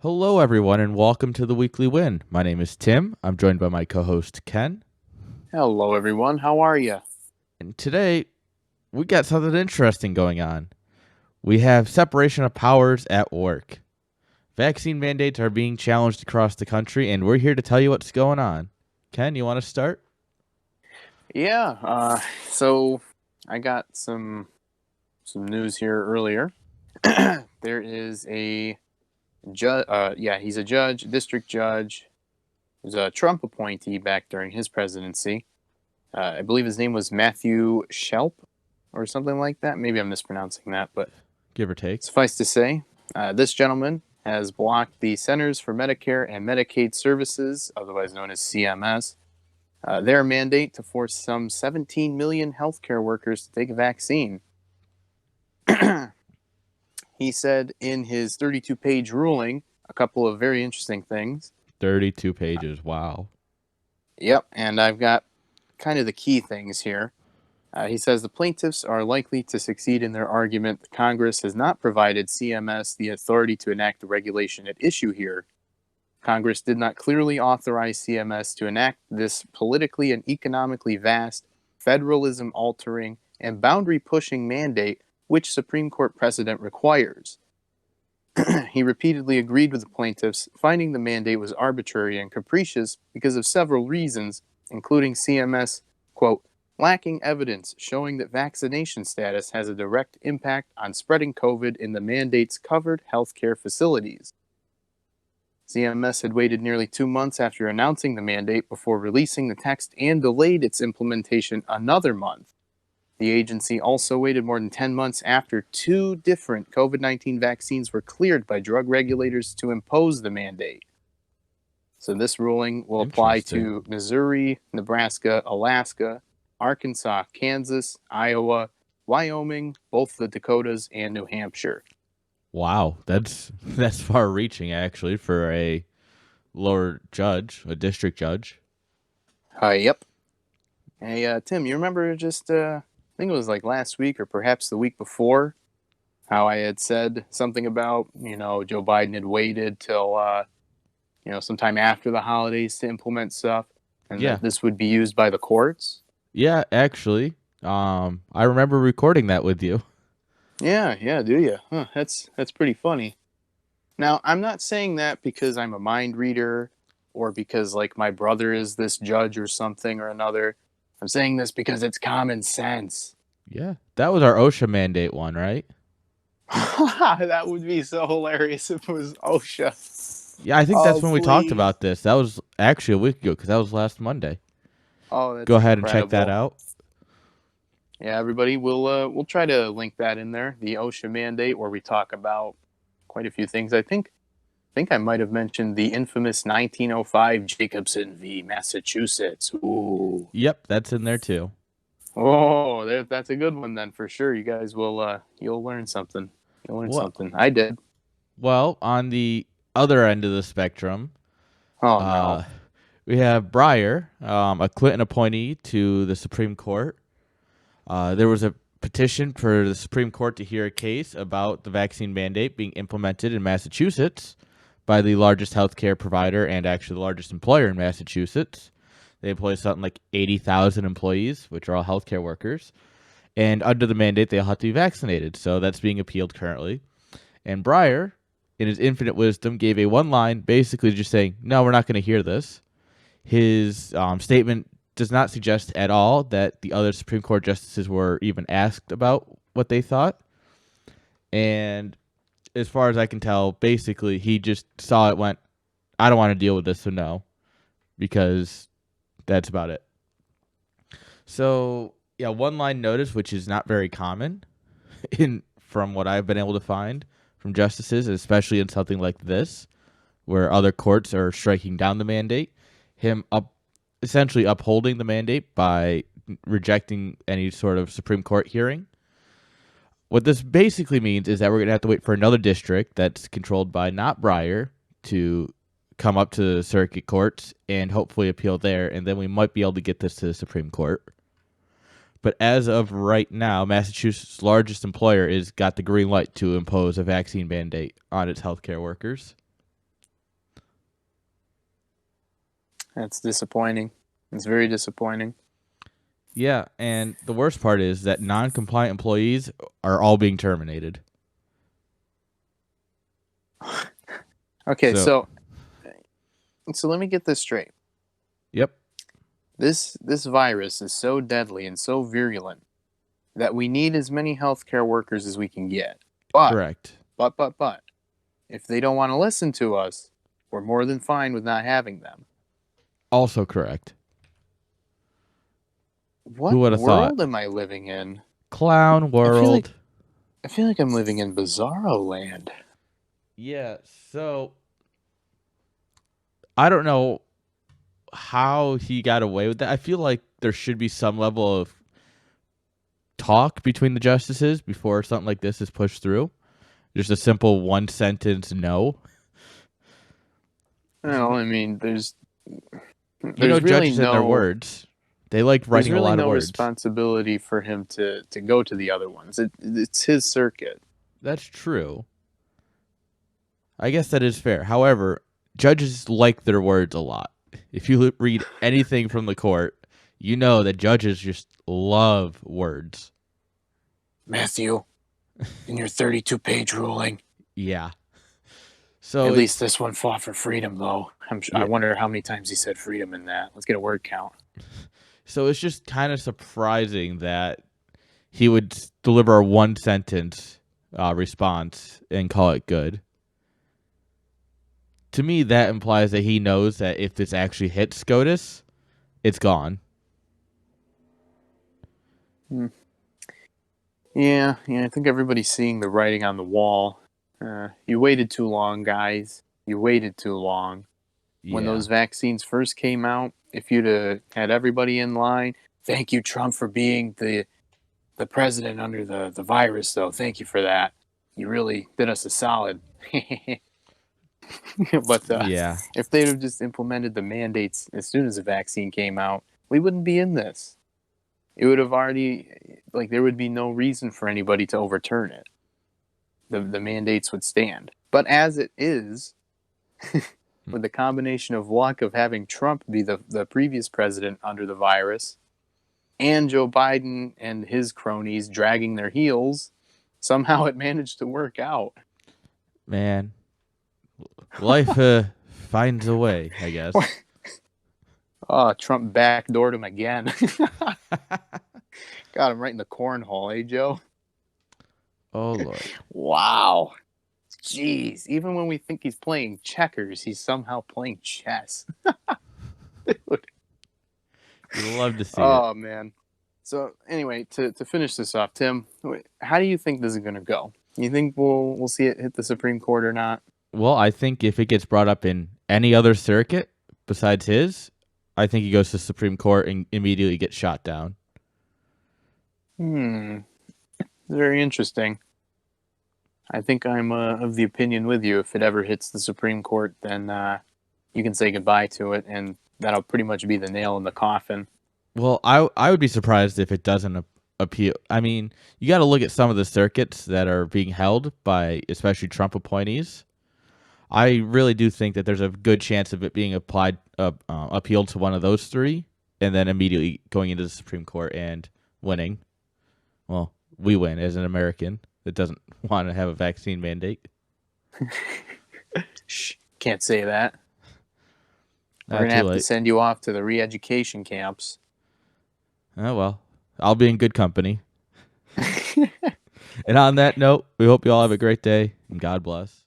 Hello, everyone, and welcome to the Weekly Win. My name is Tim. I'm joined by my co host, Ken. Hello, everyone. How are you? And today, we got something interesting going on. We have separation of powers at work. Vaccine mandates are being challenged across the country, and we're here to tell you what's going on. Ken, you want to start? Yeah. So I got some news here earlier. There is a judge. He's a judge, district judge. He was a Trump appointee back during his presidency. I believe his name was Matthew Shelp or something like that. Maybe I'm mispronouncing that, but Give or take. suffice to say, this gentleman has blocked the Centers for Medicare and Medicaid Services, otherwise known as CMS, their mandate to force some 17 million healthcare workers to take a vaccine. He said in his 32-page ruling a couple of very interesting things. 32 pages. Wow. Yep, and I've got kind of the key things here. He says the plaintiffs are likely to succeed in their argument that Congress has not provided CMS the authority to enact the regulation at issue here. Congress did not clearly authorize CMS to enact this politically and economically vast, federalism altering, and boundary pushing mandate which Supreme Court precedent requires. He repeatedly agreed with the plaintiffs, finding the mandate was arbitrary and capricious because of several reasons, including CMS, quote, lacking evidence showing that vaccination status has a direct impact on spreading COVID in the mandate's covered healthcare facilities. CMS had waited nearly 2 months after announcing the mandate before releasing the text and delayed its implementation another month. The agency also waited more than 10 months after 2 different COVID-19 vaccines were cleared by drug regulators to impose the mandate. So this ruling will apply to Missouri, Nebraska, Alaska, Arkansas, Kansas, Iowa, Wyoming, both the Dakotas, and New Hampshire. Wow. That's far reaching, actually, for a lower judge, a district judge. Yep. Hey, Tim, you remember just, I think it was like last week or perhaps the week before, how I had said something about, Joe Biden had waited till, sometime after the holidays to implement stuff, and Yeah. that this would be used by the courts? Yeah, actually. I remember recording that with you. Yeah, do you? Huh, that's pretty funny. Now, I'm not saying that because I'm a mind reader or because like my brother is this judge or something or another. I'm saying this because it's common sense. Yeah. That was our OSHA mandate one, right? That would be so hilarious if it was OSHA. Yeah, I think that's Oh, when we talked please. about this. That was actually a week ago because that was last Monday. Oh, Go that's ahead and check that incredible. out. Yeah, everybody, we'll try to link that in there, the OSHA mandate, where we talk about quite a few things. I think I might have mentioned the infamous 1905 Jacobson v. Massachusetts. Ooh. Yep, that's in there too. Oh, that's a good one then for sure. You guys will you'll learn something. You'll learn Well, something. I did. on the other end of the spectrum, Oh no. uh, we have Breyer, a Clinton appointee to the Supreme Court. There was a petition for the Supreme Court to hear a case about the vaccine mandate being implemented in Massachusetts by the largest healthcare provider and actually the largest employer in Massachusetts. They employ something like 80,000 employees, which are all healthcare workers. And under the mandate, they all have to be vaccinated. So that's being appealed currently. And Breyer, in his infinite wisdom, gave a one line basically just saying, no, we're not going to hear this. His statement does not suggest at all that the other Supreme Court justices were even asked about what they thought. And as far as I can tell, basically, he just saw it, went, I don't want to deal with this, so no, because that's about it. So, yeah, one line notice, which is not very common in from what I've been able to find from justices, especially in something like this, where other courts are striking down the mandate. Him essentially upholding the mandate by rejecting any sort of Supreme Court hearing. What this basically means is that we're going to have to wait for another district that's controlled by not Breyer to come up to the circuit courts and hopefully appeal there, and then we might be able to get this to the Supreme Court. But as of right now, Massachusetts' largest employer is got the green light to impose a vaccine mandate on its healthcare workers. That's disappointing. It's very disappointing. Yeah, and the worst part is that non-compliant employees are all being terminated. Okay, So, so let me get this straight. yep, This virus is so deadly and so virulent that we need as many healthcare workers as we can get. correct. But if they don't want to listen to us, we're more than fine with not having them. Also correct. What Who would have thought? world am I living in? Clown world. I feel like I'm living in Bizarro land. Yeah, so I don't know how he got away with that. I feel like there should be some level of talk between the justices before something like this is pushed through. Just a simple one sentence no. Well, I mean, there's Judges really and their words. They like there's writing a really lot no of words. responsibility for him to go to the other ones. It's his circuit. That's true. I guess that is fair. However, judges like their words a lot. If you read anything from the court, you know that judges just love words. Matthew, in your 32-page ruling. Yeah. So At least this one fought for freedom, though. Yeah. I wonder how many times he said freedom in that. Let's get a word count. So it's just kind of surprising that he would deliver a one sentence response and call it good. To me, that implies that he knows that if this actually hits SCOTUS, it's gone. Yeah, I think everybody's seeing the writing on the wall. You waited too long, guys. You waited too long. When Yeah. those vaccines first came out, if you'd have had everybody in line, thank you, Trump, for being the president under the virus, though. Thank you for that. You really did us a solid. But Yeah. if they'd have just implemented the mandates as soon as the vaccine came out, we wouldn't be in this. It would have already, there would be no reason for anybody to overturn it. The mandates would stand. But as it is, with the combination of luck of having Trump be the previous president under the virus and Joe Biden and his cronies dragging their heels, somehow it managed to work out. Man, life finds a way, I guess. Oh, Trump backdoored him again. Got him right in the cornhole, eh, Joe? Oh, Lord. Wow. Jeez. Even when we think he's playing checkers, he's somehow playing chess. Dude. You'd love to see it. Oh, man. So, anyway, to finish this off, Tim, how do you think this is going to go? You think we'll see it hit the Supreme Court or not? Well, I think if it gets brought up in any other circuit besides his, I think he goes to the Supreme Court and immediately gets shot down. Very interesting. I think I'm of the opinion with you. If it ever hits the Supreme Court, then you can say goodbye to it, and that'll pretty much be the nail in the coffin. Well, I would be surprised if it doesn't appeal. I mean, you got to look at some of the circuits that are being held by especially Trump appointees. I really do think that there's a good chance of it being appealed to one of those three, and then immediately going into the Supreme Court and winning. Well, we win as an American that doesn't want to have a vaccine mandate. Shh, can't say that. We're Not going to too have to late. send you off to the re-education camps. Oh, well, I'll be in good company. And on that note, we hope you all have a great day, and God bless.